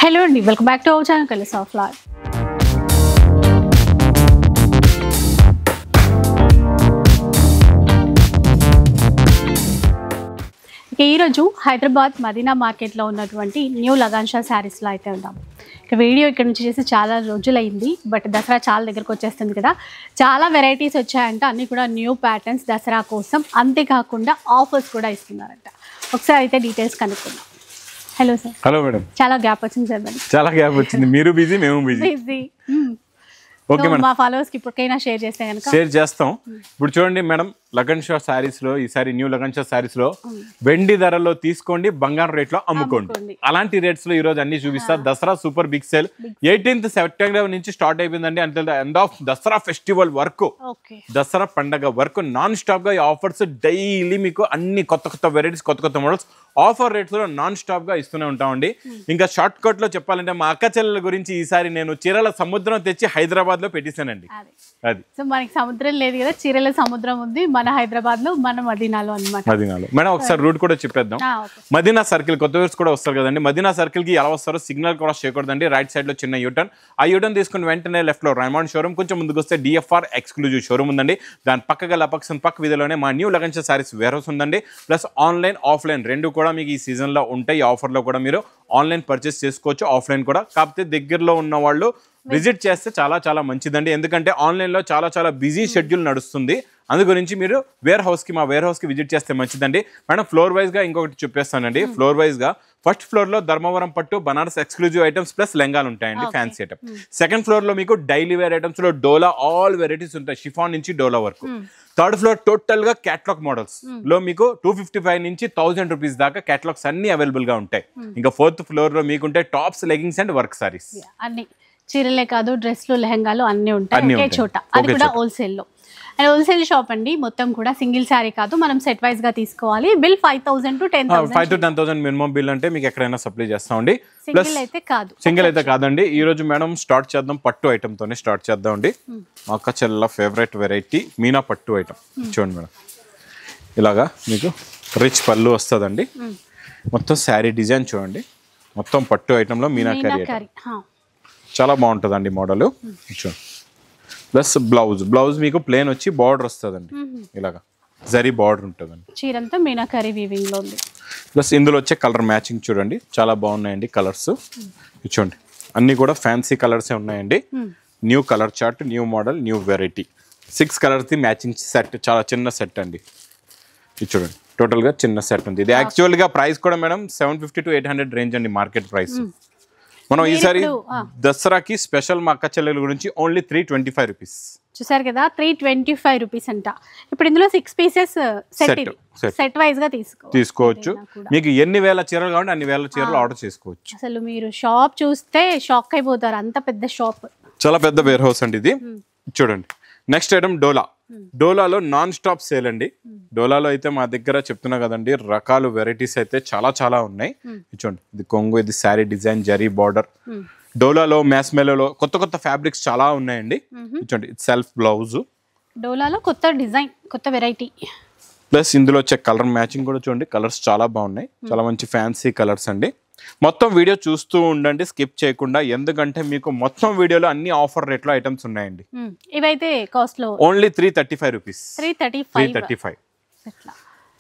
Hello and welcome back to our channel Colors of Life. ఈ రోజు Hyderabad Madina market లో ఉన్నటువంటి న్యూ లగాన్షా సారీస్ లో అయితే ఉన్నాం. వీడియో ఇక్కడ నుంచి చేసి చాలా రోజులైంది, బట్ దసరా చాలా దగ్గరకు వచ్చేస్తుంది కదా, చాలా వెరైటీస్ వచ్చాయంట, అన్ని కూడా న్యూ ప్యాటర్న్స్ దసరా కోసం, అంతేకాకుండా ఆఫర్స్ కూడా ఇస్తున్నారంట. ఒకసారి అయితే డీటెయిల్స్ కనుక్కుందాం. Hello sir. Hello madam. చాలా గ్యాప్ వచ్చింది సార్. మరి చాలా గ్యాప్ వచ్చింది, మీరు బిజీ మేము బిజీ. ఓకే మేడం, మా ఫాలోవర్స్ కి ఇప్పటికైనా షేర్ చేస్తే కనుక షేర్ చేస్తాం. ఇప్పుడు చూడండి మేడం, లగన్షా సారీస్ లో ఈసారి న్యూ లగన్షా సారీస్ లో వెండి ధరలో తీసుకోండి, బంగారం రేట్ లో అమ్ముకోండి. అలాంటి రేట్స్ లో ఈ రోజు అన్ని చూపిస్తా. Dasara super big sale 18th September నుంచి స్టార్ట్ అయిపోయిందండి. అంటే ఎండ్ ఆఫ్ దసరా ఫెస్టివల్ వరకు, దసరా పండగ వరకు నాన్ స్టాప్ గా ఈ ఆఫర్స్ డైలీ మీకు అన్ని కొత్త కొత్త వెరైటీస్, కొత్త కొత్త మోడల్స్ ఆఫర్ రేట్స్ లో నాన్ స్టాప్ గా ఇస్తూనే ఉంటామండి. ఇంకా షార్ట్ కట్ లో చెప్పాలంటే మా అక్క చెల్లెల గురించి ఈసారి నేను చీరల సముద్రం తెచ్చి హైదరాబాద్ లో పెట్టేశానండి. అది సో మనకి సముద్రం లేదు కదా, చీరల సముద్రం ఉంది మన హైదరాబాద్ లో, మన మదీనాలో అన్నమాట. మదీనాలో మేడం ఒకసారి రూట్ కూడా చెప్పేద్దాం. మదీనా సర్కిల్ కొత్త వ్యూవర్స్ కూడా వస్తారు కదండి. మదీనా సర్కిల్ కి ఎలా వస్తారో సిగ్నల్ క్రాస్ చేయకూడదండి. రైట్ సైడ్ లో చిన్న యూటర్న్, ఆ యూటర్న్ తీసుకుని వెంటనే లెఫ్ట్ లో రైమాండ్ షోరూమ్, కొంచెం ముందుకు వస్తే డిఎఫ్ఆర్ ఎక్స్క్లూజివ్ షోరూమ్ ఉందండి. దాని పక్కగా లపక్సన్ పక్క వీధిలోనే మా న్యూ లగన్షా సారీస్ వేర్ హౌస్ ఉందండి. ప్లస్ ఆన్లైన్ ఆఫ్లైన్ రెండు కూడా మీకు ఈ సీజన్ లో ఉంటాయి. ఈ ఆఫర్ లో కూడా మీరు ఆన్లైన్ పర్చేస్ చేసుకోవచ్చు, ఆఫ్లైన్ కూడా. కాకపోతే దగ్గరలో ఉన్న వాళ్ళు విజిట్ చేస్తే చాలా చాలా మంచిదండి. ఎందుకంటే ఆన్లైన్ లో చాలా చాలా బిజీ షెడ్యూల్ నడుస్తుంది. అందు గురించి మీరు మా వేర్ హౌస్ కి విజిట్ చేస్తే మంచిదండి. మేడం ఫ్లోర్ వైజ్ గా ఇంకొకటి చెప్పేస్తానండి. ఫ్లోర్ వైజ్ గా ఫస్ట్ ఫ్లోర్ లో ధర్మవరం పట్టు, బనారస్ ఎక్స్క్లూజివ్ ఐటమ్స్ ప్లస్ లెంగాలు ఉంటాయండి, ఫ్యాన్సీ ఐటమ్. సెకండ్ ఫ్లోర్ లో మీకు డైలీ వేర్ ఐటమ్స్ లో డోలా ఆల్ వెరైటీస్ ఉంటాయి, షిఫాన్ నుంచి డోలా వరకు. థర్డ్ ఫ్లోర్ టోటల్ గా క్యాటలాగ్ మోడల్స్ లో మీకు 255 నుంచి 1000 రూపీస్ దాకా క్యాటలాగ్స్ అన్ని అవైలబుల్ గా ఉంటాయి. ఇంకా ఫోర్త్ ఫ్లోర్ లో మీకుంటే tops, leggings and work saris అన్ని, చీరలే కాదు డ్రెస్లు, లెహంగాలు అన్ని ఉంటాయి ఒకే చోట. అది కూడా హోల్సేల్ లో. అండ్ హోల్సేల్ షాప్ అండి, మొత్తం కూడా సింగిల్ శారీ కాదు, మనం సెట్ వైజ్ గా తీసుకోవాలి. Bill 5,000 to 10,000, 5 to 10,000 minimum bill అంటే మీకు ఎక్కడైనా సప్లై చేస్తామండి. సింగిల్ అయితే కాదు, సింగిల్ అయితే కాదండి. ఈ రోజు మేడం స్టార్ట్ చేద్దాం, పట్టు ఐటమ్ తోనే స్టార్ట్ చేద్దాం అండి. మా అక్క చెల్ల ఫేవరెట్ వెరైటీ మీనా పట్టు ఐటమ్. చూడండి మేడం, ఇలాగా మీకు రిచ్ పళ్ళు వస్తుందండి. మొత్తం శారీ డిజైన్ చూడండి, మొత్తం పట్టు ఐటమ్ లో మీనాకరీ చాలా బాగుంటుందండి మోడల్. చూడండి, ప్లస్ బ్లౌజ్ మీకు ప్లేన్ వచ్చి బార్డర్ వస్తుందండి, ఇలాగా జరీ బార్డర్ ఉంటుందండి. చీరంతా మీనాకరీ వీవింగ్ లో ఉంది. ప్లస్ ఇందులో వచ్చే కలర్ మ్యాచింగ్ చూడండి, చాలా బాగున్నాయండి కలర్స్. చూడండి అన్ని కూడా ఫ్యాన్సీ కలర్సే ఉన్నాయండి. New colour chart, new model, new variety. 6 colours the matching set, చాలా చిన్న సెట్ అండి. ఇది చూడండి టోటల్ గా చిన్న సెట్ ఉంది. ఇది యాక్చువల్ గా ప్రైస్ కూడా మేడం 750 to 800 రేంజ్ అండి మార్కెట్ ప్రైస్. మనం ఈసారి దసరాకి స్పెషల్ మా అక్క చెల్లెల గురించి ఓన్లీ 325 రూపీస్. చూసారు కదా, 325 రూపీస్ అంట. ఇప్పుడు ఇందులో 6 పీసెస్ సెట్ వైజ్ గా తీసుకోవచ్చు. మీకు ఎన్ని వేల చీరలు కావాలంటే అన్ని వేల చీరలు ఆర్డర్ చేసుకోవచ్చు. అసలు మీరు షాప్ చూస్తే షాక్ అయిపోతారు, అంత పెద్ద షాప్, చాలా పెద్ద వేర్ హౌస్ అండి ఇది. చూడండి నెక్స్ట్ ఐటమ్ డోలా. డోలాలో నాన్ స్టాప్ సేల్ అండి. డోలాలో అయితే మా దగ్గర చెప్తున్నా కదండి, రకాలు వెరైటీస్ అయితే చాలా చాలా ఉన్నాయి. చూడండి ఇది కొంగు, ఇది శారీ డిజైన్, జరీ బార్డర్. డోలాలో మ్యాస్మెలో కొత్త కొత్త ఫ్యాబ్రిక్స్ చాలా ఉన్నాయండి. చూడండి ఇది సెల్ఫ్ బ్లౌజ్. డోలాలో కొత్త డిజైన్, కొత్త వెరైటీ. ప్లస్ ఇందులో వచ్చే కలర్ మ్యాచింగ్ కూడా చూడండి, కలర్స్ చాలా బాగున్నాయి, చాలా మంచి ఫ్యాన్సీ కలర్స్ అండి. మొత్తం వీడియో చూస్తూ ఉండండి, స్కిప్ చేయకుండా, ఎందుకంటే మీకు మొత్తం వీడియోలో అన్ని ఆఫర్ రేట్లో ఐటమ్స్ ఉన్నాయండి. ఇవైతే కాస్ట్ లో only 335 rupees. 335.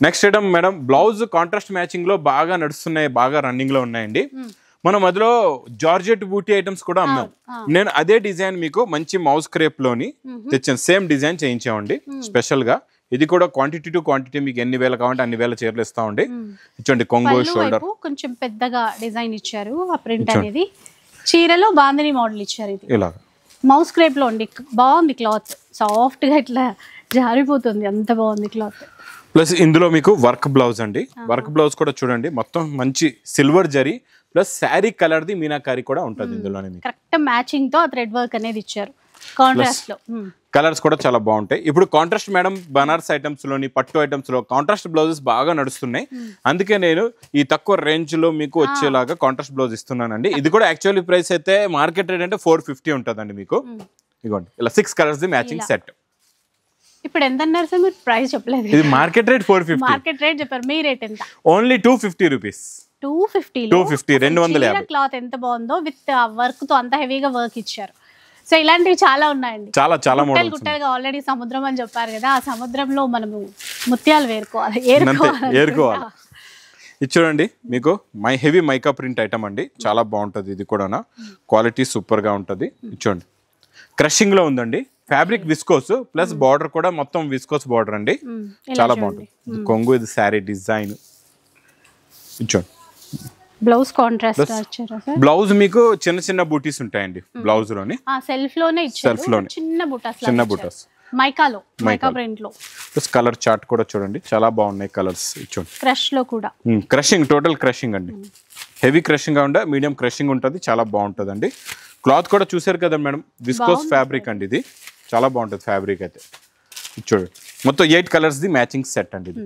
Next item madam, blouse contrast matching లో బాగా నడుస్తున్నాయి, బాగా రన్నింగ్ లో ఉన్నాయండి. మనం అందులో జార్జెట్ బూటీ ఐటమ్స్ కూడా అమ్మాం. నేను అదే డిజైన్ మీకు మంచి మౌస్ క్రేప్ లోని తెచ్చాను, సేమ్ డిజైన్ చేయించామండి స్పెషల్ గా. ఇది కూడా క్వాంటిటీ టు క్వాంటిటీ, మీకు ఎన్ని వేల కావాలంటే అన్ని వేల చీరలు ఇస్తామండి. ఇచ్చండి కొంగు, షోల్డర్ కొంచెం పెద్దగా డిజైన్ ఇచ్చారు. ఆ ప్రింట్ అనేది చీరలో బాందిని మోడల్ ఇచ్చారు. ఇది ఇలా మౌస్ క్రేప్ లో ఉండి బాగుంది, క్లాత్ సాఫ్ట్ గా ఇట్లా జారిపోతుంది, అంత బాగుంది క్లాత్. ప్లస్ ఇందులో మీకు వర్క్ బ్లౌజ్ అండి. వర్క్ బ్లౌజ్ కూడా చూడండి, మొత్తం మంచి silver zari plus sari colour the meenakari కూడా ఉంటుంది ఇందులోనే. కరెక్ట్ మ్యాచింగ్ తో థ్రెడ్ వర్క్ అనేది ఇచ్చారు కాంట్రాస్ట్ లో. కలర్స్ కూడా చాలా బాగుంటాయి. ఇప్పుడు కాంట్రాస్ట్ మేడం బనారస్ ఐటమ్స్ లోని, పట్టు ఐటమ్స్ లో కాంట్రాస్ట్ బ్లౌజెస్ బాగా నడుస్తున్నాయి. అందుకే నేను ఈ తక్కువ రేంజ్ లో మీకు వచ్చేలాగా కాంట్రాస్ట్ బ్లౌజ్ ఇస్తున్నానండి. ఇది కూడా యాక్చువల్లీ ప్రైస్ అయితే మార్కెట్ రేట్ అంటే 450 ఉంటుందండి మీకు. ఇదిగోండి ఇలా 6 కలర్స్ ది మ్యాచింగ్ సెట్. ఇప్పుడు ఎంత అన్నారు సార్ మీరు? ప్రైస్ చెప్పలేదు. ఇది మార్కెట్ రేట్ 450. మార్కెట్ రేట్ చెప్పారు, మీ రేట్ ఎంత? Only 250 rupees. 250 250 క్లాత్ ఎంత బాగుందో విత్ వర్క్ తో అంత హెవీగా వర్క్ ఇచ్చారు. సో ఇలాంటివి చాలా ఉన్నాయండి, చాలా గుట్టలుగా. ఆల్రెడీ సముద్రం అని చెప్పారు కదా, ఆ సముద్రంలో మనము ముత్యాలు ఏరుకోవాలి. ఇది చూడండి, మీకు హెవీ మైకా ప్రింట్ ఐటమ్ అండి, చాలా బాగుంటుంది. ఇది కూడా క్వాలిటీ సూపర్ గా ఉంటుంది. చూడండి, క్రషింగ్ లో ఉందండి. ఫ్యాబ్రిక్ విస్కోస్ ప్లస్ బార్డర్ కూడా మొత్తం విస్కోస్ బార్డర్ అండి, చాలా బాగుంటుంది. కొంగు ఇది శారీ డిజైన్. చూడండి, బ్లౌజ్ కాంట్రాస్ట్ వచ్చారు. బ్లౌజ్ మీకు చిన్న బూటీస్ ఉంటాయండి బ్లౌజ్ లోని. సెల్ఫ్ లోనే ఇచ్చారు, చిన్న బూటాస్ మైకా ప్రింట్ లో. ప్లస్ కలర్ చార్ట్ కూడా చూడండి, చాలా బాగున్నాయి కలర్స్. చూడండి, క్రష్ లో కూడా క్రషింగ్, టోటల్ క్రషింగ్ అండి. హెవీ క్రషింగ్ గా ఉండే మీడియం క్రషింగ్ ఉంటుంది, చాలా బాగుంటుంది అండి. క్లాత్ కూడా చూసారు కదా మేడం, విస్కోస్ ఫ్యాబ్రిక్ అండి, ఇది చాలా బాగుంటుంది ఫ్యాబ్రిక్ అయితే. చూడండి, మొత్తం 8 కలర్స్ ది మ్యాచింగ్ సెట్ అండి. ఇది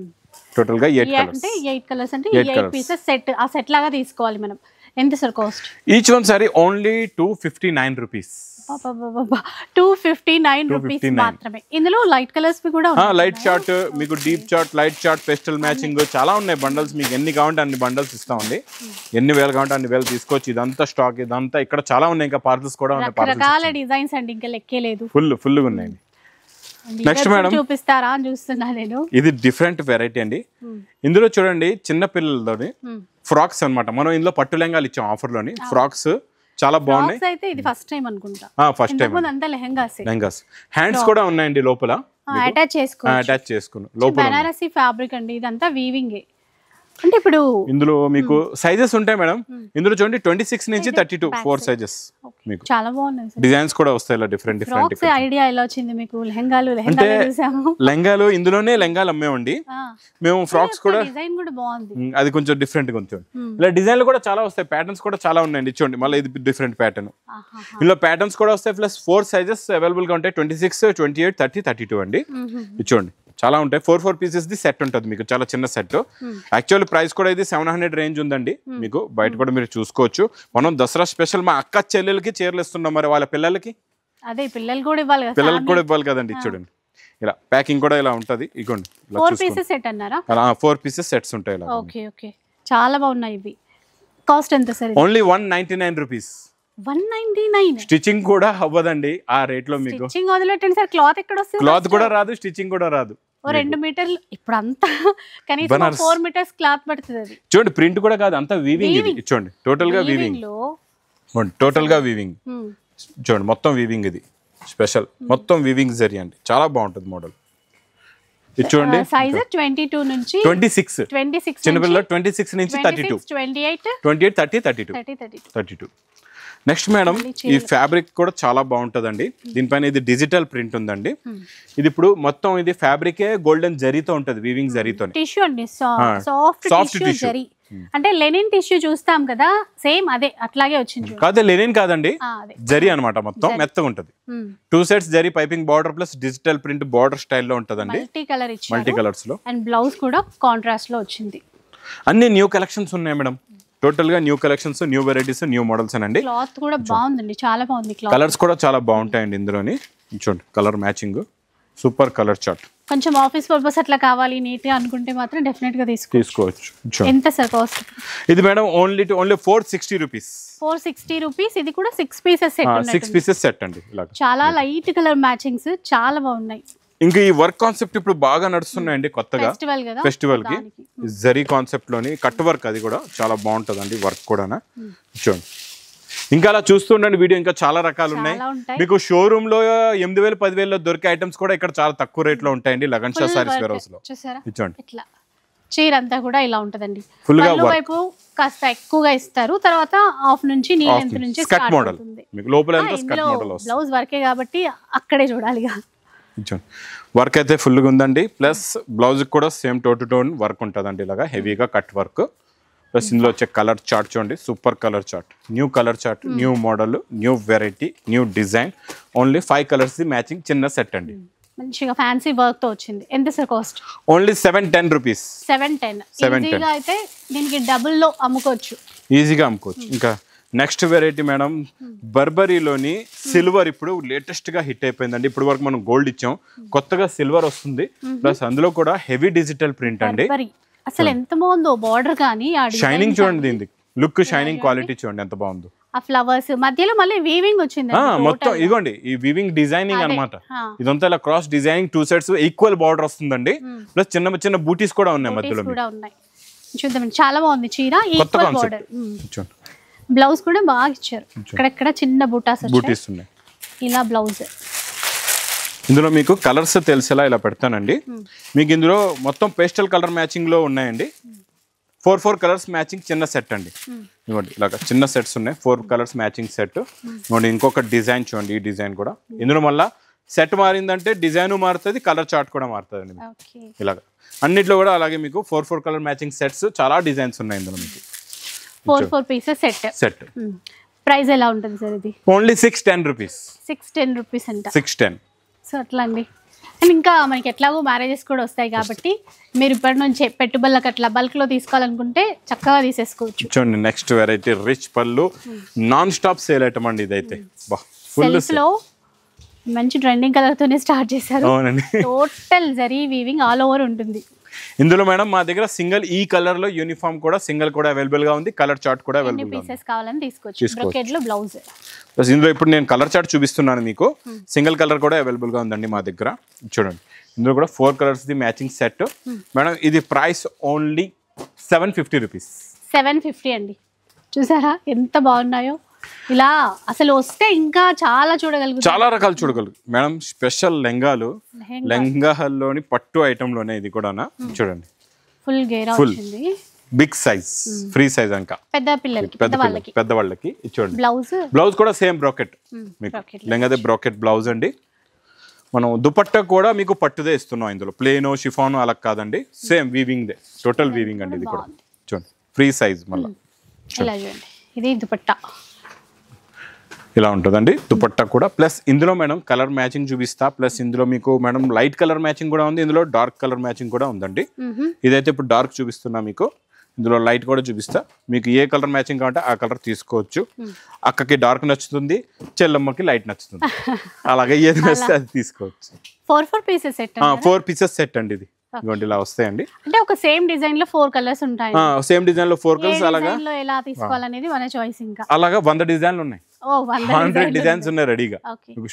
టోటల్ గా 8 కలర్స్ అంటే 8 పీసెస్ సెట్. ఆ సెట్ లాగా తీసుకోవాలి మనం. ఎంత sir cost? Each one sari only 259 rupees. 259 rupees మాత్రమే. ఇందులో లైట్ కలర్స్ కూడా ఉన్నాయి. లైట్ చార్ట్, మీకు deep chart, light chart, pastel matching చాలా ఉన్నాయి బండల్స్. మీకు ఎన్ని కావాలంటే అన్ని బండల్స్ ఇస్తామండి, ఎన్ని వేలు కావాలంటే అన్ని వేలు తీసుకోవచ్చు. ఇదంతా స్టాక్, ఇదంతా ఇక్కడ చాలా ఉన్నాయి. ఇంకా పార్సల్స్ కూడా ఉన్నాయి, రకరకాల డిజైన్స్ అండి, ఇంకా లెక్కే లేదు. ఫుల్ ఉన్నాయండి. నెక్స్ట్ మేడం చూపిస్తారా అని చూస్తున్నా నేను. ఇది డిఫరెంట్ వెరైటీ అండి. ఇందులో చూడండి, చిన్న పిల్లలతోని ఫ్రాక్స్ అన్నమాట. మనం ఇందులో పట్టు లెహంగాలు ఇచ్చాం ఆఫర్ లోని. ఫ్రాక్స్ చాలా బాగున్నాయి. అయితే ఇది ఫస్ట్ టైం అనుకుంటా. ఫస్ట్ టైం అంతా లెహంగాస్. హ్యాండ్స్ కూడా ఉన్నాయండి లోపల, అటాచ్ చేసుకుని లోపల. బనారసి ఫ్యాబ్రిక్ అండి, ఇదంతా వీవింగ్. అంటే ఇప్పుడు ఇందులో మీకు సైజెస్ ఉంటాయి మేడం. ఇందులో చూడండి 26 నుంచి 32 4 సైజెస్. మీకు చాలా బాగున్నాయి డిజైన్స్ కూడా వస్తాయి ఇలా డిఫరెంట్. ఐడియా ఎలా వచ్చింది మీకు? లెహంగాలు లెహంగాలు ఇందులోనే లెహంగాలు అమ్మేవండి మేము. ఫ్రాక్స్ కూడా డిజైన్ కూడా బాగుంది, అది కొంచెం డిఫరెంట్ గా ఉంది. ఇలా డిజైన్లు కూడా చాలా వస్తాయి, ప్యాటర్న్స్ కూడా చాలా ఉన్నాయండి. చూడండి, మళ్ళీ ఇది డిఫరెంట్ ప్యాటర్న్. ఇందులో ప్యాటర్న్స్ కూడా వస్తాయి, ప్లస్ 4 సైజెస్ అవైలబుల్ గా ఉంటాయి. 26, 28, 30, 32 అండి. చూడండి, చాలా ఉంటాయి. 4 పీసెస్ ది సెట్ ఉంటుంది మీకు, చాలా చిన్న సెట్. యాక్చువల్ ప్రైస్ కూడా ఇది 700 రేంజ్ ఉందండి. మీకు బయట కూడా మీరు చూసుకోవచ్చు. మనం దసరా స్పెషల్ మా అక్క చెల్లెలకి చీరలు ఇస్తున్నాం, మరి వాళ్ళ పిల్లలకి పిల్లలు కూడా ఇవ్వాలి కదండి. చూడండి, ఇలా ప్యాకింగ్ కూడా ఇలా ఉంటది. ఇగోండి, 4 పీసెస్ సెట్ అన్నారా? 4 పీసెస్ సెట్స్ ఉంటాయి ఇలా. ఓకే, చాలా బాగున్నాయి. ఇవి కాస్ట్ ఎంత సార్? Only 199 rupees. 199. స్టిచ్చింగ్ కూడా అవ్వదండి ఆ రేట్ లో మీకు. స్టిచ్చింగ్ వదిలేటండి సార్, క్లాత్ ఎక్కడ వస్తుంది? క్లాత్ కూడా రాదు, స్టిచ్చింగ్ కూడా రాదు. 2 మీటర్లు ఇప్పుడు అంతా కనీసం 4 మీటర్స్ క్లాత్ పడుతుంది. అది చూడండి, ప్రింట్ కూడా కాదు, అంతా వీవింగ్. ఇది చూడండి, టోటల్ గా వీవింగ్. చూడండి, మొత్తం వీవింగ్. ఇది స్పెషల్, మొత్తం వీవింగ్ జరీ అండి, చాలా బాగుంటుంది మోడల్. ఇది చూడండి, సైజ్ 22 నుంచి 26 చిన్నపిల్లలు 26 నుంచి 32, 28, 30, 32. నెక్స్ట్ మేడం, ఈ ఫ్యాబ్రిక్ కూడా చాలా బాగుంటుందండి. దీనిపైన ఇది డిజిటల్ ప్రింట్ ఉందండి. ఇది ఇప్పుడు మొత్తం ఇది ఫ్యాబ్రికే గోల్డెన్ జరీతో ఉంటది, వీవింగ్ జరీతో. టిష్యూ అండి, సాఫ్ట్ టిష్యూ. అంటే లెనిన్ టిష్యూ చూస్తాం కదా, సేమ్ అదే అట్లాగే వచ్చింది. కాదు, లెనిన్ కాదండి, జరీ అన్నమాట. మొత్తం మెత్తగా ఉంటది. 2 sets zari piping border plus digital print border స్టైల్లో ఉంటదండి. మల్టీ కలర్స్ లో. అండ్ బ్లౌజ్ కూడా కాంట్రాస్ట్ లో వచ్చింది. అన్ని న్యూ కలెక్షన్స్ ఉన్నాయి మేడం. టోటల్ గా new collections, new varieties, new models అండి. క్లాత్ కూడా బాగుందండి, చాలా బాగుంది. కలర్స్ కూడా చాలా బాగుంటాయండి ఇందులోని. చూడండి, colour matching super. Colour chart కొంచెం ఆఫీస్ పర్పస్ అట్లా కావాలి నీట్ గా అనుకుంటే మాత్రం డెఫినెట్ గా తీసుకోవచ్చు. ఎంత సార్ కాస్ట్? ఇది మేడం ఓన్లీ 460 రూపీస్. 460 రూపీస్. ఇది కూడా 6 పీసెస్ సెట్. 6 పీసెస్ సెట్ అండి. చాలా లైట్ కలర్ మ్యాచింగ్స్, చాలా బాగున్నాయి. ఇంకా ఈ వర్క్ కాన్సెప్ట్ ఇప్పుడు బాగా నడుస్తున్నాయండి కొత్తగా, ఫెస్టివల్ కి. జరీ కాన్సెప్ట్ లోని కట్ వర్క్, అది కూడా చాలా బాగుంటదండి వర్క్ కూడా. చూడండి, ఇంకా అలా చూస్తుండండి వీడియో, ఇంకా చాలా రకాలు ఉన్నాయి మీకు. షోరూమ్ లో 8,000, 10,000 దొరికే ఐటమ్స్ కూడా ఇక్కడ చాలా తక్కువ రేట్ లో ఉంటాయండి లగన్ షా సారీస్ వేర్ హౌస్ లో. చూడండి, చీర అంతా కూడా ఇలా ఉంటదండి. ఫుల్ గా వైపు కాస్త ఎక్కువగా ఇస్తారు, తర్వాత హాఫ్ నుంచి నీ లెంత్ నుంచి స్కర్ట్ మోడల్ మీకు. లోపల స్కర్ట్ మోడల్ వస్తుంది. బ్లౌజ్ వర్కే కాబట్టి అక్కడే చూడాలిగా. వర్క్ అయితే ఫుల్గా ఉందండి. ప్లస్ బ్లౌజ్ కూడా same to to tone work ఉంటుందండి, ఇలాగా హెవీగా కట్ వర్క్. ప్లస్ ఇందులో వచ్చే కలర్ చార్ట్ చూడండి, super colour chart. New colour chart, new model, new variety, new design. Only 5 colours matching చిన్న సెట్ అండి. మంచిగా ఫ్యాన్సీ వర్క్ తో వచ్చింది. ఎంత సార్ కాస్ట్? Only 710 rupees. 710 అయితే దీనికి డబుల్ లో అమ్ముకోవచ్చు, ఈజీగా అమ్ముకోవచ్చు. ఇంకా నెక్స్ట్ వెరైటీ మేడం, బర్బరీలోని సిల్వర్ ఇప్పుడు లేటెస్ట్ గా హిట్ అయిపోయిందండి. ఇప్పుడు వరకు మనం గోల్డ్ ఇచ్చాం, కొత్తగా సిల్వర్ వస్తుంది. ప్లస్ అందులో కూడా హెవీ డిజిటల్ ప్రింట్ అండి. అసలు ఎంత బాగుందో బార్డర్ కానీ షైనింగ్ చూడండి, దీనికి లుక్ షైనింగ్ క్వాలిటీ చూడండి ఎంత బాగుందో. ఆ ఫ్లవర్స్ మధ్యలో మళ్ళీ వీవింగ్ వచ్చింది మొత్తం ఇదిగోండి ఈ వీవింగ్ డిజైనింగ్ అన్నమాట. ఇదంతా ఇలా cross designing, 2 sides equal border వస్తుందండి. ప్లస్ చిన్న చిన్న బూటీస్ కూడా ఉన్నాయి మధ్యలో కూడా ఉన్నాయి. చూద్దాం, చాలా బాగుంది చీర. ఈక్వల్ బార్డర్, చూడండి బ్లౌజ్ కూడా బాగా ఇచ్చారు. ఇక్కడ చిన్న బూటీస్ ఉన్నాయి. ఇలా బ్లౌజ్. ఇందులో మీకు కలర్స్ తెలిసేలా ఇలా పెడతానండి. మీకు ఇందులో మొత్తం పేస్టల్ కలర్ మ్యాచింగ్ లో ఉన్నాయండి. 4 కలర్స్ మ్యాచింగ్ చిన్న సెట్ అండి. ఇవ్వండి ఇలాగ చిన్న సెట్స్ ఉన్నాయి, 4 కలర్స్ మ్యాచింగ్ సెట్. ఇవ్వండి ఇంకొక డిజైన్ చూడండి, ఈ డిజైన్ కూడా. ఇందులో మళ్ళీ సెట్ మారిందంటే డిజైన్ మారుతుంది, కలర్ చార్ట్ కూడా మారుతుంది అండి. ఇలాగ అన్నిట్లో కూడా అలాగే మీకు 4 కలర్ మ్యాచింగ్ సెట్స్, చాలా డిజైన్స్ ఉన్నాయి ఇందులో మీకు. 4 పీసెస్ సెట్. ప్రైస్ ఎలా ఉంటుంది సార్ ఇది? Only 610 rupees. 610 రూపీస్ అంట. 610. సో అట్లా అండి. అండ్ ఇంకా మనకి ఎట్లాగో మ్యారేజెస్ కూడా వస్తాయి కాబట్టి మీరు ఇప్పటి నుంచి పెట్టుబడులకు అట్లా బల్క్ లో తీసుకోవాలనుకుంటే చక్కగా తీసేసుకోవచ్చు. చూడండి నెక్స్ట్ వెరైటీ రిచ్ పళ్ళు, నాన్ స్టాప్ సేల్ ఐటమ్ అండి ఇదైతే. సెల్స్ లో మంచి ట్రెండింగ్ కలర్ తోనే స్టార్ట్ చేశారు. అవునండి, total zari weaving all over ఉంటుంది. ఇందులో మేడం మా దగ్గర సింగిల్ ఈ కలర్ లో యూనిఫామ్ కూడా సింగిల్ కూడా అవైలబుల్ గా ఉంది, కలర్ చార్ట్ కూడా అవైలబుల్ ఉంది. పీసెస్ కావాలని తీసుకోవచ్చు. బ్రోకెడ్ లో బ్లౌజ్. ప్లస్ ఇందులో ఇప్పుడు నేను కలర్ చార్ట్ చూపిస్తున్నాను మీకు. సింగిల్ కలర్ కూడా అవైలబుల్ గా ఉందండి మా దగ్గర. చూడండి ఇందులో కూడా 4 colours the matching set. Madam ఇది ప్రైస్ ఓన్లీ 750 రూపీస్. 750 అండి. చూసారా ఎంత బాగున్నాయో. ఇలా అసలు వస్తే ఇంకా చాలా చూడగలుగుతారు, చాలా రకాలు చూడగలరు మేడం. స్పెషల్ లెంగాలు, లెంగాల్లోని పట్టు ఐటమ్ లోనే ఇది కూడా. చూడండి ఫుల్ గేరా వచ్చింది, బిగ్ సైజ్, ఫ్రీ సైజ్ అంక పెద్ద పిల్లలకి, పెద్దవాళ్ళకి. చూడండి బ్లౌజ్, బ్లౌజ్ కూడా సేమ్ బ్రోకెట్ మీకు. లెంగాదే బ్రోకెట్ బ్లౌజ్ అండి. మనం దుపట్టా కూడా మీకు పట్టుదే ఇస్తున్నాం ఇందులో, ప్లేన్ షిఫాన్ అలా కాదండి, same weaving they, total weaving అండి ఇది కూడా. చూడండి ఫ్రీ సైజ్ మళ్ళీ. ఇలా చూడండి ఇది దుపట్టా ఇలా ఉంటుందండి దుపట్టా కూడా. ప్లస్ ఇందులో మేడం కలర్ మ్యాచింగ్ చూపిస్తా. ప్లస్ ఇందులో మీకు మేడం లైట్ కలర్ మ్యాచింగ్ కూడా ఉంది, ఇందులో డార్క్ కలర్ మ్యాచింగ్ కూడా ఉందండి. ఇదైతే ఇప్పుడు డార్క్ చూపిస్తున్నా మీకు, ఇందులో లైట్ కూడా చూపిస్తా. మీకు ఏ కలర్ మ్యాచింగ్ కావాలంటే ఆ కలర్ తీసుకోవచ్చు. అక్కకి డార్క్ నచ్చుతుంది, చెల్లమ్మకి లైట్ నచ్చుతుంది, అలాగే ఏది నచ్చితే అది తీసుకోవచ్చు. 4 పీసెస్ సెట్. 4 పీసెస్ సెట్ అండి ఇది. ఇదిగోండి ఇలా వస్తాయండి. అంటే ఒక సేమ్ డిజైన్ లో 4 కలర్స్ ఉంటాయి. సేమ్ డిజైన్ లో 4 కలర్స్. అలాగా ఎలా తీసుకోవాలనేది మన చాయిస్. ఇంకా అలాగా 100 డిజైన్లు ఉన్నాయి, 100 డిజైన్స్ ఉన్నాయి రెడీగా.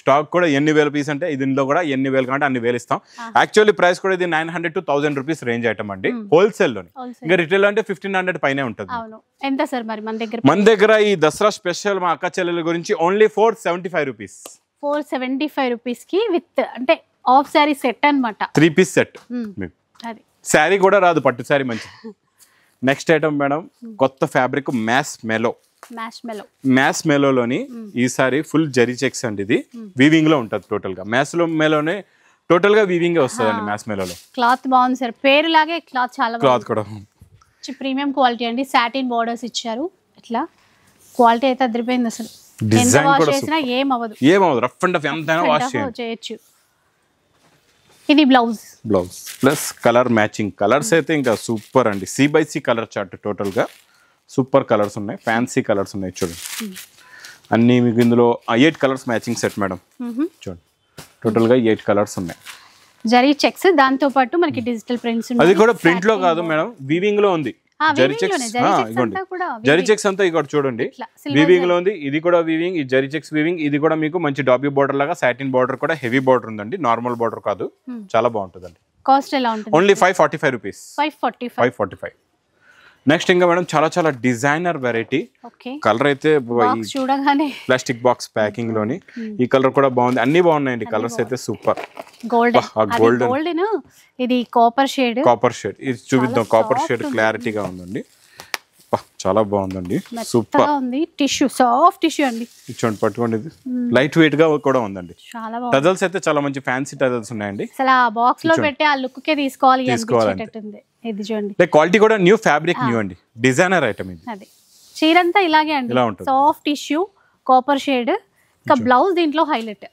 స్టాక్ కూడా ఎన్ని వేల పీస్ అంటే దీనిలో కూడా ఎన్ని వేలు కావాలంటే అన్ని వేలు ఇస్తాం. యాక్చువల్లీ ప్రైస్ కూడా ఇది 900 to 1000 రూపీస్ రేంజ్ ఐటమ్ అండి హోల్సేల్ లోని. ఇంకా రిటైల్ అంటే 1500 పైనే ఉంటుంది. ఎంత సార్ మరి మన దగ్గర? ఈ దసరా స్పెషల్ మా అక్క చెల్లెల గురించి ఓన్లీ 475 రూపీస్. 475 రూపీస్ కి విత్ అంటే హాఫ్ సారీ సెట్ అన్నమాట. 3 పీస్ సెట్. శారీ కూడా రాదు, పట్టు శారీ మంచిది. నెక్స్ట్ ఐటమ్ మేడం కొత్త ఫ్యాబ్రిక్ మ్యాస్ మెలోలోని ఈసారి ఫుల్ జరీ చెక్స్ అండి. ఇది వీవింగ్ లో ఉంటుంది టోటల్ గా. మెలోనే టోటల్ గా వీవింగ్ వస్తుందండి మ్యాస్ మెలోలో. క్లాత్ బాగుంది సార్, పేరు లాగే క్లాత్ చాలా బాగుంది. క్లాత్ కూడా ప్రీమియం క్వాలిటీ అండి. సాటిన్ బోర్డర్స్ ఇచ్చారు. ఇట్లా క్వాలిటీ అయితే అదిరిపోయింది అసలు. డిజైన్ కూడా ఏమవ్వదు, రఫ్ అండ్ టఫ్ ఎంతైనా వాష్ చేయొచ్చు. ఇది blouse plus colour matching. Colours అయితే ఇంకా సూపర్ అండి. C/C కలర్ చార్ట్ టోటల్ గా సూపర్ కలర్స్ ఉన్నాయి, ఫ్యాన్సీ కలర్స్ ఉన్నాయి. చూడండి అన్ని మీకు ఇందులో 8 కలర్స్ మ్యాచింగ్ సెట్ మేడం. చూడండి టోటల్ గా 8 కలర్స్ ఉన్నాయి. జరీ చెక్స్ దాంతో పాటు మనకి డిజిటల్ ప్రింట్స్ ఉన్నాయి. అది కూడా ప్రింట్ లో కాదు మేడం, వీవింగ్ లో ఉంది. జరీ చెక్స్ జరీ చెక్స్ అంతా ఇక్కడ చూడండి వీవింగ్ లో ఉంది. ఇది కూడా వీవింగ్, ఈ జరీ చెక్స్ వీవింగ్. ఇది కూడా మీకు మంచి డాబీ బోర్డర్ లాగా సాటిన్ బోర్డర్ కూడా హెవీ బోర్డర్ ఉందండి, నార్మల్ బోర్డర్ కాదు. చాలా బాగుంటుందండి. కాస్ట్ ఎలా ఉంటుంది? Only 545 rupees. 545. నెక్స్ట్ ఇంకా మేడం చాలా డిజైనర్ వెరైటీ. కలర్ అయితే చూడగానే ప్లాస్టిక్ బాక్స్ ప్యాకింగ్ లోని ఈ కలర్ కూడా బాగుంది. అన్ని బాగున్నాయండి కలర్స్ అయితే సూపర్. గోల్డెన్, ఇది కాపర్ షేడ్. ఇది చూపిద్దాం. కాపర్ షేడ్ క్లారిటీగా ఉందండి, చాలా బాగుందండి. సూపర్ ఉంది. టిష్యూ, సాఫ్ట్ టిష్యూ అండి. ఇచ్చోండి పట్టుకోండి. ఇది లైట్ వెయిట్ గా కూడా ఉందండి. టజల్స్ అయితే చాలా మంచి ఫ్యాన్సీ టజల్స్ ఉన్నాయండి. అసలు ఆ బాక్స్ లో పెట్టి ఆ లుక్ కే తీసుకోవాలి. ఇది చూడండి క్వాలిటీ కూడా న్యూ ఫ్యాబ్రిక్, న్యూ అండి, డిజైనర్ ఐటమ్ ఇది. అది చీరంతా ఇలాగే అండి, సాఫ్ట్ టిష్యూ, కాపర్ షేడ్. ఇంకా బ్లౌజ్ దీంట్లో హైలైట్.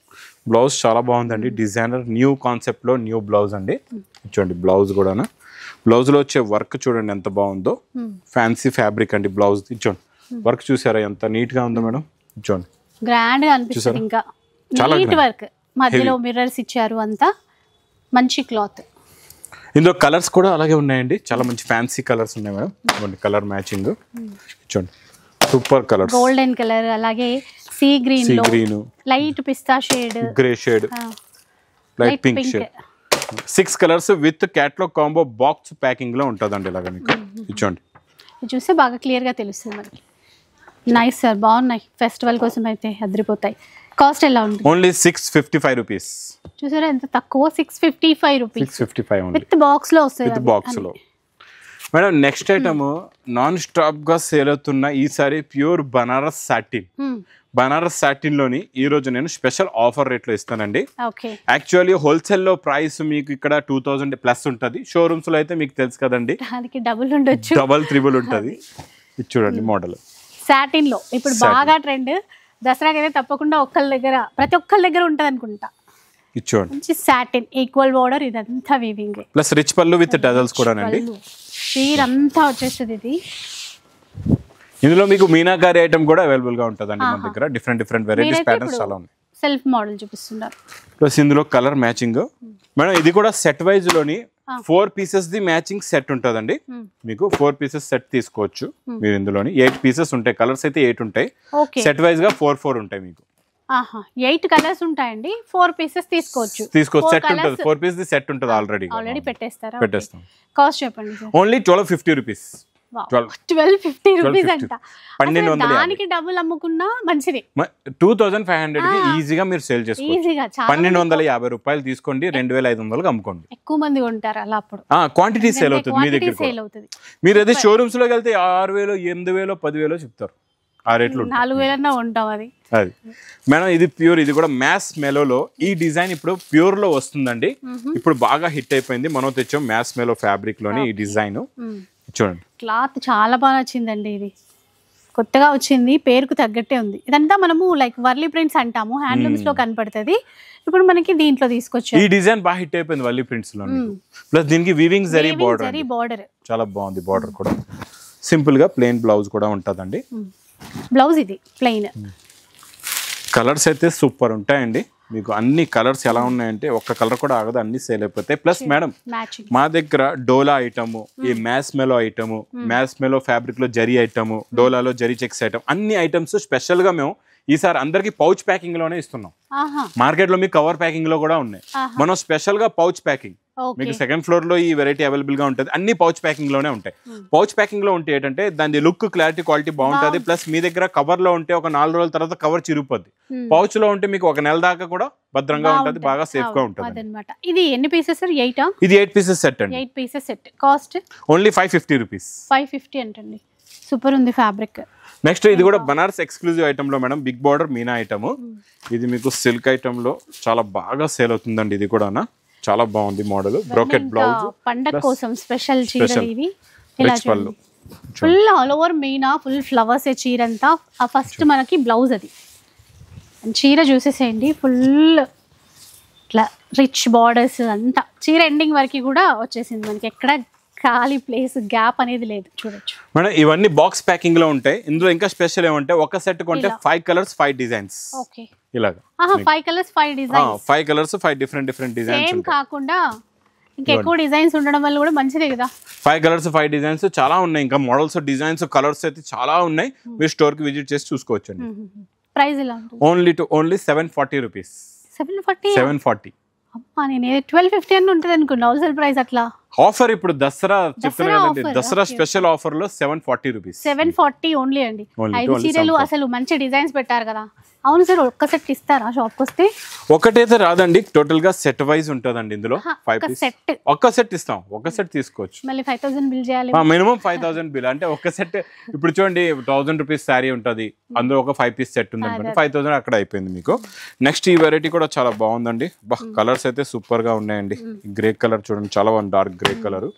బ్లౌజ్ చాలా బాగుందండి, డిజైనర్ న్యూ కాన్సెప్ట్ లో న్యూ బ్లౌజ్ అండి. చూడండి బ్లౌజ్ కూడా, బ్లౌజ్ లో వచ్చే వర్క్ చూడండి ఎంత బాగుందో. ఫ్యాన్సీ ఫ్యాబ్రిక్ అండి బ్లౌజ్. చూడండి వర్క్ చూసారా ఎంత నీట్ గా ఉందో మేడం. చూడండి గ్రాండ్ గా అనిపిస్తుంది. ఇంకా నీట్ వర్క్, మధ్యలో మిర్రర్స్ ఇచ్చారు. అంతా మంచి క్లాత్. ఇందులో కలర్స్ కూడా అలాగే ఉన్నాయండి, చాలా మంచి ఫ్యాన్సీ కలర్స్ ఉన్నాయి మేడం. ఇవ్వండి కలర్ మ్యాచింగ్ చూడండి, సూపర్ కలర్స్. గోల్డెన్ కలర్, అలాగే సీ గ్రీన్ లో light pista shade, grey shade, light pink shade. 6 colours with catalogue combo box packing లో ఉంటుందండి. ఇలాగ మీకు ఇచ్చోండి, ఇది చూస్తే బాగా క్లియర్ గా తెలుస్తుంది మనకి. నైస్ సార్, బాగున్నాయి. ఫెస్టివల్ కోసం అయితే అదిరిపోతాయి. కాస్ట్ ఎలా ఉంటుంది? Only 655 rupees. చూసారా ఎంత తక్కువ, 655 రూపీస్. 655 విత్ బాక్స్ లో వస్తుంది, విత్ బాక్స్ లో. Madam next item non stop గా సేల్ అవుతున్న ఈసారి pure Banaras satin. Banaras satin లోని ఈ రోజు నేను స్పెషల్ ఆఫర్ రేట్ లో ఇస్తానండి. యాక్చువల్లీ హోల్సేల్ లో ప్రైస్ మీకు ఇక్కడ 2000 ప్లస్ ఉంటది, షోరూమ్స్ లో అయితే మీకు తెలుసు కదండి దానికి డబుల్ ఉండొచ్చు, డబల్ త్రిబుల్ ఉంటది. ఇది చూడండి మోడల్ సాటిన్ లో ఇప్పుడు బాగా ట్రెండ్. దసరాకి అయితే తప్పకుండా ప్రతి ఒక్కళ్ళ దగ్గర ఉంటది అనుకుంటా. ఇది చూడండి, మంచి సాటిన్ ఈక్వల్ బోర్డర్, ఇదంతా వీవింగ్ ప్లస్ రిచ్ పళ్ళు విత్ టజల్స్ కూడా అండి. చీర అంతా వచ్చేస్తుంది ఇది. ఇందులో మీకు మీనాకారి ఐటమ్ కూడా అవైలబుల్ గా ఉంటదండి మన దగ్గర. డిఫరెంట్ వెరైటీస్ ప్యాటర్న్స్ చాలా ఉన్నాయి. సెల్ఫ్ మోడల్ చూపిస్తున్నారు. ప్లస్ ఇందులో కలర్ మ్యాచింగ్ మేడం. ఇది కూడా సెట్ వైజ్ లోని 4 పీసెస్ ది మ్యాచింగ్ సెట్ ఉంటదండి. మీకు 4 పీసెస్ సెట్ తీసుకోవచ్చు మీరు. ఇందులోని 8 పీసెస్ ఉంటాయి, కలర్స్ అయితే 8 ఉంటాయి. సెట్ వైజ్ గా 4 ఉంటాయి మీకు. 8 కలర్స్ ఉంటాయండి, 4 పీసెస్ తీసుకోవచ్చు. సెట్ ఉంటుంది, 4 పీస్ ది సెట్ ఉంటుంది. ఆల్రెడీ పెట్టేస్తాం. కాస్ట్ చెప్పండి సార్. Only 1250 rupees. 1250 రూపీస్ అంట. 1250. దానికి డబుల్ అమ్ముకున్నా మంచిది. 2500 కి ఈజీగా మీరు సేల్ చేసుకోవచ్చు. 1250 రూపాయలు తీసుకోండి, 2500 అమ్ముకోండి. ఎక్కువ మంది కొంటారు అలా, అప్పుడు క్వాంటిటీ సేల్ అవుతుంది మీ దగ్గర. మీరు అదే షోరూమ్స్ లోకి వెళ్తే 6000, 8000, 10,000 చెప్తారు. ఆ రేట్లు 4000 ఉంటాం. అది మేడం ఇది ప్యూర్. ఇది కూడా మ్యాస్ మెలోలో ఈ డిజైన్ ఇప్పుడు ప్యూర్ లో వస్తుందండి. ఇప్పుడు బాగా హిట్ అయిపోయింది. మనం తెచ్చాం మ్యాస్ మెలో ఫ్యాబ్రిక్ లోని ఈ డిజైన్. చూడండి క్లాత్ చాలా బాగా నచ్చిందండి. ఇది కొత్తగా వచ్చింది, పేరుకు తగ్గట్టే ఉంది. ఇదంతా మనము లైక్ వర్లీ ప్రింట్స్ అంటాము, హ్యాండ్లూమ్స్ లో కనపడుతుంది. ఇప్పుడు మనకి దీంట్లో తీసుకొచ్చారు. ఈ డిజైన్ బాగా హిట్ అయిపోయింది వర్లీ ప్రింట్స్ లో. ప్లస్ దీనికి వీవింగ్ జరీ బోర్డర్ చాలా బాగుంది. బోర్డర్ కూడా సింపుల్ గా ప్లెయిన్ బ్లౌజ్ కూడా ఉంటదండి. బ్లౌజ్ ఇది ప్లెయిన్. కలర్స్ అయితే సూపర్ ఉంటాయండి. మీకు అన్ని కలర్స్ ఎలా ఉన్నాయంటే ఒక్క కలర్ కూడా ఆగదు, అన్ని సేల్ అయిపోతాయి. ప్లస్ మేడం మా దగ్గర డోలా ఐటమ్, ఈ మ్యాస్ మెలో ఐటమ్, మ్యాస్ మెలో ఫ్యాబ్రిక్ లో జరీ ఐటమ్, డోలాలో జరీ చెక్స్ ఐటమ్, అన్ని ఐటమ్స్ స్పెషల్ గా మేము ఈసారి అందరికి పౌచ్ ప్యాకింగ్ లోనే ఇస్తున్నాం. మార్కెట్ లో మీకు కవర్ ప్యాకింగ్ లో కూడా ఉన్నాయి, మనం స్పెషల్ గా పౌచ్ ప్యాకింగ్. మీకు సెకండ్ ఫ్లోర్ లో ఈ వెరైటీ అవైలబుల్ గా ఉంటుంది. అన్ని పౌచ్ ప్యాకింగ్ లోనే ఉంటాయి. పౌచ్ ప్యాకింగ్ లో ఉంటే ఏంటంటే దాని లుక్, క్లారిటీ, క్వాలిటీ బాగుంటుంది. ప్లస్ మీ దగ్గర కవర్ లో ఉంటే ఒక 4 రోజుల తర్వాత కవర్ చిరిగిపోద్ది. పౌచ్ లో ఉంటే మీకు 1 నెల దాకా కూడా భద్రంగా ఉంటుంది, బాగా సేఫ్ గా ఉంటుంది. ఇది ఎన్ని పీసెస్? 8. ఇది 8 పీసెస్ సెట్ అండి. 8 pieces set. Cost only 550 rupees. 550 అంటండి. సూపర్ ఉంది ఫ్యాబ్రిక్. నెక్స్ట్ ఇది కూడా బనారస్ ఎక్స్క్లూజివ్ ఐటమ్ లో madam, big border Meena item. ఇది మీకు సిల్క్ ఐటమ్ లో చాలా బాగా సేల్ అవుతుందండి. ఇది కూడా చాలా బాగుంది మోడల్. బ్రోకెట్ బ్లౌజ్, పండగ కోసం స్పెషల్ చీరలు ఇవి. ఇలా చూడండి, full all over Meena, full flowers చీర అంతా. ఫస్ట్ మనకి బ్లౌజ్ అది. చీర చూసేసేయండి, ఫుల్ ఇట్లా రిచ్ బార్డర్స్ అంతా. చీర ఎండింగ్ వరకు కూడా వచ్చేసింది మనకి, ఎక్కడ ఖాళీ ప్లేస్, గ్యాప్ అనేది లేదు. చూడొచ్చు మేడం, ఇవన్నీ బాక్స్ ప్యాకింగ్ లో ఉంటాయి. ఇందులో ఇంకా స్పెషల్ ఏమంటే ఒక సెట్ కొంటే 5 కలర్స్ 5 డిజైన్స్. ఇలాగా 5 colours 5 designs. 5 colours 5 different designs. Same కాకుండా ఇంకా ఎక్కువ డిజైన్స్ ఉండడం వల్ల కూడా మంచిదే కదా. 5 కలర్స్ 5 డిజైన్స్ చాలా ఉన్నాయి. ఇంకా మోడల్స్, డిజైన్స్, కలర్స్ అయితే చాలా ఉన్నాయి. మీరు స్టోర్ కి విజిట్ చేసి చూసుకోవచ్చు అండి. ప్రైస్ ఎలా ఉంటుంది? Only 740 rupees. 740. అమ్మా, నేను 1250 అని ఉంటుంది అనుకున్నా హోల్సేల్ ప్రైస్. అట్లా ఆఫర్ ఇప్పుడు దసరా చెప్తున్నా కదండి, దసరా స్పెషల్ ఆఫర్ లో 740 రూపీస్. 740 ఓన్లీ అండి. 5 చీరలు అసలు మంచి డిజైన్స్ పెట్టారు కదా. అవును సార్, ఒక్క సెట్ ఇస్తారా షాప్కి వస్తే? ఒకటైతే రాదండి, టోటల్ గా సెట్ వైజ్ ఉంటదండి. ఇందులో 5 పీస్ ఒక్క సెట్ ఇస్తాం. ఒక సెట్ తీసుకోవచ్చు. మళ్ళీ 5000 బిల్ చేయాలి. Minimum 5000 bill. అంటే ఒక సెట్ ఇప్పుడు చూడండి 1000 రూపీస్ శారీ ఉంటది, అందులో ఒక 5 పీస్ సెట్ ఉంది అనుకోండి, 5000 అక్కడ అయిపోయింది మీకు. నెక్స్ట్ ఈ వెరైటీ కూడా చాలా బాగుందండి. కలర్స్ అయితే సూపర్ గా ఉన్నాయండి. గ్రే కలర్ చూడండి, చాలా బాగుంది, డార్క్ గ్రే కలర్.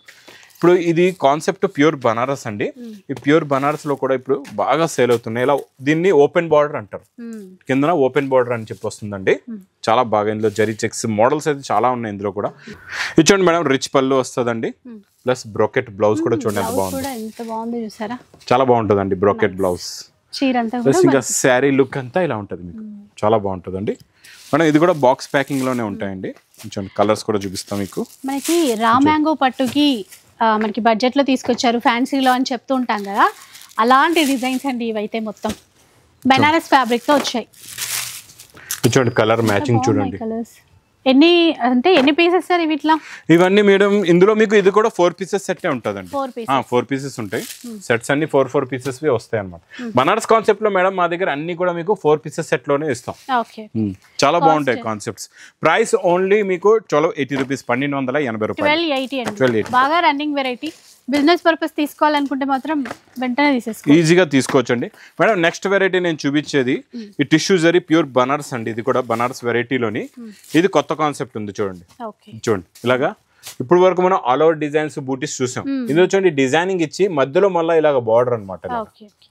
ఇప్పుడు ఇది కాన్సెప్ట్ ప్యూర్ బనారస్ అండి. ఈ ప్యూర్ బనారస్ లో కూడా ఇప్పుడు బాగా సేల్ అవుతున్నాయి. ఇలా దీన్ని ఓపెన్ బార్డర్ అంటారు, కింద ఓపెన్ బార్డర్ అని చెప్పి వస్తుందండి. చాలా బాగా ఇందులో జరీ చెక్స్ మోడల్స్ అయితే చాలా ఉన్నాయి. ఇందులో కూడా ఇచ్చండి మేడం, రిచ్ పళ్ళు వస్తుందండి. ప్లస్ బ్రోకెట్ బ్లౌజ్ కూడా చూడండి ఎంత బాగుంది, చాలా బాగుంటుందండి బ్రోకెట్ బ్లౌజ్. చీర అంతా ప్లస్ ఇంకా శారీ లుక్ అంతా ఇలా ఉంటుంది మీకు. చాలా బాగుంటుందండి మేడం. ఇది కూడా బాక్స్ ప్యాకింగ్ లోనే ఉంటాయండి. కొంచెం కలర్స్ కూడా చూపిస్తాం మీకు. మనకి రా మ్యాంగో పట్టుకి మనకి బడ్జెట్ లో తీసుకొచ్చారు ఫ్యాన్సీలో అని చెప్తూ ఉంటాం కదా, అలాంటి డిజైన్స్ అండి ఇవైతే. మొత్తం బెనారస్ ఫ్యాబ్రిక్ తో వచ్చాయి. చూడండి కలర్ మ్యాచింగ్ చూడండి. కలర్స్ ఎన్ని పీసెస్ సార్ ఇవి? ఇట్లా ఇవన్నీ మేడం ఇందులో మీకు ఇది కూడా 4 పీసెస్ సెట్ ఉంటుందండి. 4 పీసెస్ ఉంటాయి. సెట్స్ అన్ని 4 పీసెస్ వస్తాయి అనమాట. బనారస్ కాన్సెప్ట్ లో మేడం మా దగ్గర అన్ని కూడా మీకు 4 పీసెస్ సెట్ లోనే ఇస్తాం. చాలా బాగుంటాయి కాన్సెప్ట్స్. ప్రైస్ ఓన్లీ మీకు 1280 రూపీస్, 1280 రూపాయలు. 1280 బాగా రన్నింగ్ వెరైటీ. బిజినెస్ పర్పస్ తీసుకోవాలనుకుంటే మాత్రం వెంటనే తీసేసుకో, ఈజీగా తీసుకోవచ్చు అండి మేడం. నెక్స్ట్ వెరైటీ నేను చూపించేది ఈ టిష్యూ జరీ ప్యూర్ బనారస్ అండి. ఇది కూడా బనారస్ వెరైటీలోని ఇది కొత్త కాన్సెప్ట్ ఉంది చూడండి. చూడండి ఇలాగా ఇప్పుడు వరకు మనం ఆల్ ఓవర్ డిజైన్స్ బూటీస్ చూసాం. ఇందులో చూడండి డిజైనింగ్ ఇచ్చి మధ్యలో మళ్ళీ ఇలాగ బార్డర్ అనమాట.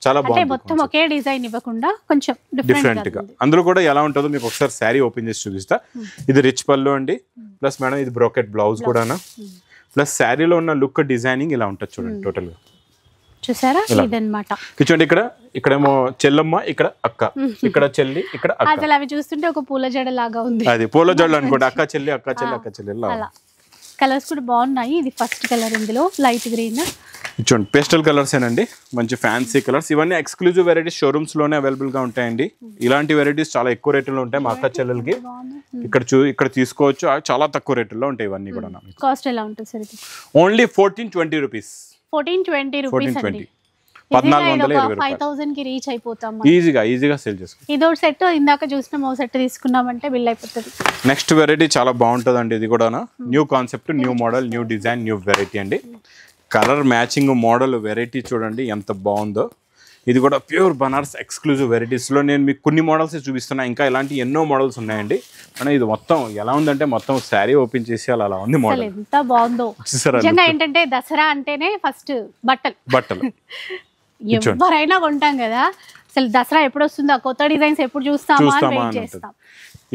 చాలా బాగుంది. మొత్తం ఒకే డిజైన్ ఇవ్వకుండా కొంచెం డిఫరెంట్ గా. అందులో కూడా ఎలా ఉంటుందో మీకు ఒకసారి శారీ ఓపెన్ చేసి చూపిస్తా. ఇది రిచ్ పళ్ళు అండి. ప్లస్ మేడం ఇది బ్రోకెట్ బ్లౌజ్ కూడానా. ప్లస్ శారీలో ఉన్న లుక్ డిజైనింగ్ ఇలా ఉంటుంది చూడండి. టోటల్ గా చూసారా ఇదన్నమాట. చూడండి ఇక్కడేమో చెల్లమ్మ, ఇక్కడ అక్క, ఇక్కడ చెల్లి, ఇక్కడ అక్క. అసలు అవి చూస్తుంటే ఒక పూల జడ లాగా ఉంది. అది పూల జడ అనుకోండి. అక్క చెల్లి అక్క చెల్లి అక్క చెల్లి. కలర్స్ కూడా బాగున్నాయి. ఇది ఫస్ట్ కలర్, ఇందులో లైట్ గ్రీన్. చూడండి పేస్టల్ కలర్స్ ఏనండి, మంచి ఫ్యాన్సీ కలర్స్. ఇవన్నీ ఎక్స్క్లూజివ్ వెరైటీస్ షోరూమ్స్ లోనే అవైలబుల్ గా ఉంటాయండి. ఇలాంటి వెరైటీస్ చాలా ఎక్కువ రేట్లో ఉంటాయి మా అక్క చెల్లెలకి. ఇక్కడ తీసుకోవచ్చు, చాలా తక్కువ రేట్లో ఉంటాయి ఇవన్నీ కూడా. కాస్ట్ ఎలా ఉంటుంది సార్? Only 1420 rupees. 1420 రూపీస్ అండి. 1420 కి రీచ్ అయిపోతాం ఈజీగా సేల్ చేసుకో. ఇదో సెట్ ఇందాక చూసినాం, ఓ సెట్ తీసుకున్నామంటే బిల్ అయిపోతుంది. నెక్స్ట్ వెరైటీ చాలా బాగుంటుందండి. ఇది కూడా new concept, new model, new design, new variety అండి. కలర్ మ్యాచింగ్ మోడల్ వెరైటీ చూడండి ఎంత బాగుందో. ఇది కూడా ప్యూర్ బనారస్ ఎక్స్క్లూజివ్ వెరైటీస్లో నేను మీకు కొన్ని మోడల్స్ చూపిస్తున్నా. ఇంకా ఇలాంటి ఎన్నో మోడల్స్ ఉన్నాయండి. మనం ఇది మొత్తం ఎలా ఉందంటే మొత్తం శారీ ఓపెన్ చేసి అలా ఉంది మోడల్. ఎంత బాగుందో నిజంగా. ఏంటంటే దసరా అంటేనే ఫస్ట్ బట్టలు ఎవరైనా కొంటాం కదా. అసలు దసరా ఎప్పుడు వస్తుందో, కొత్త డిజైన్స్ ఎప్పుడు చూస్తామా అని చేస్తాం.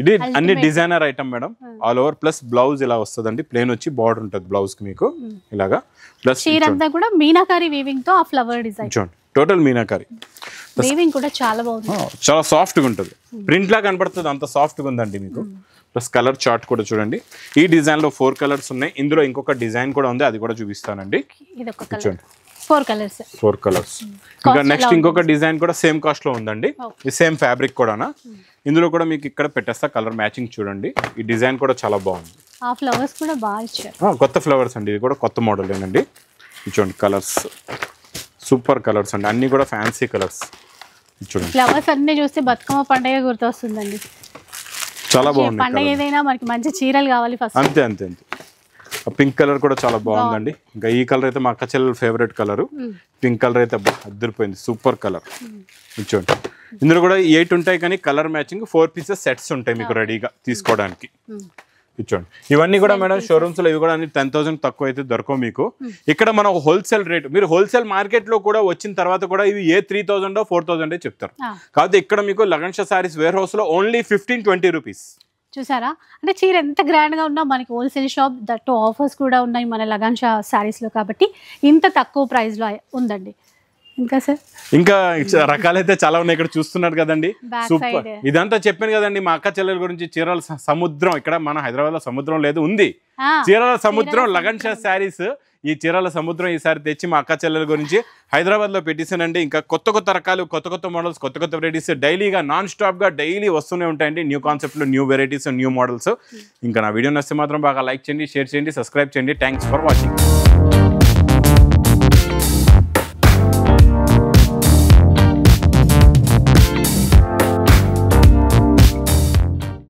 ఇది అన్ని designer item madam. All over plus blouse ఇలా వస్తుందండి. ప్లేన్ వచ్చి బార్డర్ ఉంటుంది బ్లౌజ్ కి మీకు ఇలాగా. ప్లస్ చీర అంతా కూడా మీనాకారి వీవింగ్ తో ఆ ఫ్లవర్ డిజైన్. చూడండి టోటల్ మీనాకారి వీవింగ్ కూడా చాలా బాగుంది. చాలా సాఫ్ట్ గా ఉంటుంది. ప్రింట్ లా కనబడుతుంది, అంత సాఫ్ట్ గా ఉందండి మీకు. ప్లస్ కలర్ చార్ట్ కూడా చూడండి. ఈ డిజైన్ లో 4 కలర్స్ ఉన్నాయి. ఇందులో ఇంకొక డిజైన్ కూడా ఉంది, అది కూడా చూపిస్తానండి. చూడండి 4 కలర్స్. ఇంకా నెక్స్ట్ ఇంకొక డిజైన్ కూడా సేమ్ కాస్ట్ లో ఉందండి. ఈ సేమ్ ఫ్యాబ్రిక్ కూడా. ఇందులో కూడా మీకు ఇక్కడ పెట్టేస్తా కలర్ మ్యాచింగ్ చూడండి. ఈ డిజైన్ కూడా చాలా బాగుంది. ఆ ఫ్లవర్స్ కూడా బాగా ఇచ్చారు. కొత్త ఫ్లవర్స్ అండి. ఇది కూడా కొత్త మోడల్ ఏనండి. చూడండి కలర్స్ సూపర్ కలర్స్ అండి. అన్ని కూడా ఫ్యాన్సీ కలర్స్. చూడండి ఫ్లవర్స్ అన్ని చూస్తే బతుకమ్మ పండుగ గుర్తొస్తుందండి. చాలా బాగుంది. పండుగ ఏదైనా మనకి మంచి చీరలు కావాలి ఫస్ట్. అంతే. పింక్ కలర్ కూడా చాలా బాగుందండి. ఇంకా ఈ కలర్ అయితే మా అక్క చెల్లెల ఫేవరెట్ కలర్. పింక్ కలర్ అయితే అద్దరిపోయింది, సూపర్ కలర్. చూడండి ఇందులో కూడా 8 ఉంటాయి, కానీ కలర్ మ్యాచింగ్ 4 పీసెస్ సెట్స్ ఉంటాయి మీకు రెడీగా తీసుకోవడానికి. చూడండి ఇవన్నీ కూడా మేడం షోరూమ్స్ లో ఇవి కూడా అన్ని 10,000 తక్కువ అయితే దొరకవు మీకు. ఇక్కడ మనం హోల్సేల్ రేట్, మీరు హోల్సేల్ మార్కెట్ లో కూడా వచ్చిన తర్వాత కూడా ఇవి 3,000 4,000 చెప్తారు. కాకపోతే ఇక్కడ మీకు లగన్ షా సారీస్ వేర్ హౌస్ లో ఓన్లీ 1520 రూపీస్. చూసారా? అంటే చీర ఎంత గ్రాండ్ గా ఉన్నా మనకి హోల్సేల్ షాప్ దట్టు ఆఫర్స్ కూడా ఉన్నాయి మన లగన్ షా సారీస్ లో, కాబట్టి ఇంత తక్కువ ప్రైస్ లో ఉందండి. ఇంకా సార్ ఇంకా రకాలైతే చాలా ఉన్నాయి. ఇక్కడ చూస్తున్నారు కదండి, సూపర్. ఇదంతా చెప్పాను కదండి మా అక్క చెల్లెల గురించి. చీరల సముద్రం, ఇక్కడ మన హైదరాబాద్ లో సముద్రం లేదు, ఉంది చీరల సముద్రం లగన్ షా శారీస్. ఈ చీరల సముద్రం ఈసారి తెచ్చి మా అక్క చెల్లెల గురించి హైదరాబాద్ లో పెట్టేసానండి. ఇంకా కొత్త రకాలు, కొత్త మోడల్స్, కొత్త వెరైటీస్ డైలీగా నాన్ స్టాప్ గా డైలీ వస్తూనే ఉంటాయండి. న్యూ కాన్సెప్ట్ లో న్యూ వెరైటీస్, న్యూ మోడల్స్. ఇంకా నా వీడియో నచ్చితే మాత్రం బాగా లైక్ చేయండి, షేర్ చేయండి, సబ్స్క్రైబ్ చేయండి. Thanks for watching.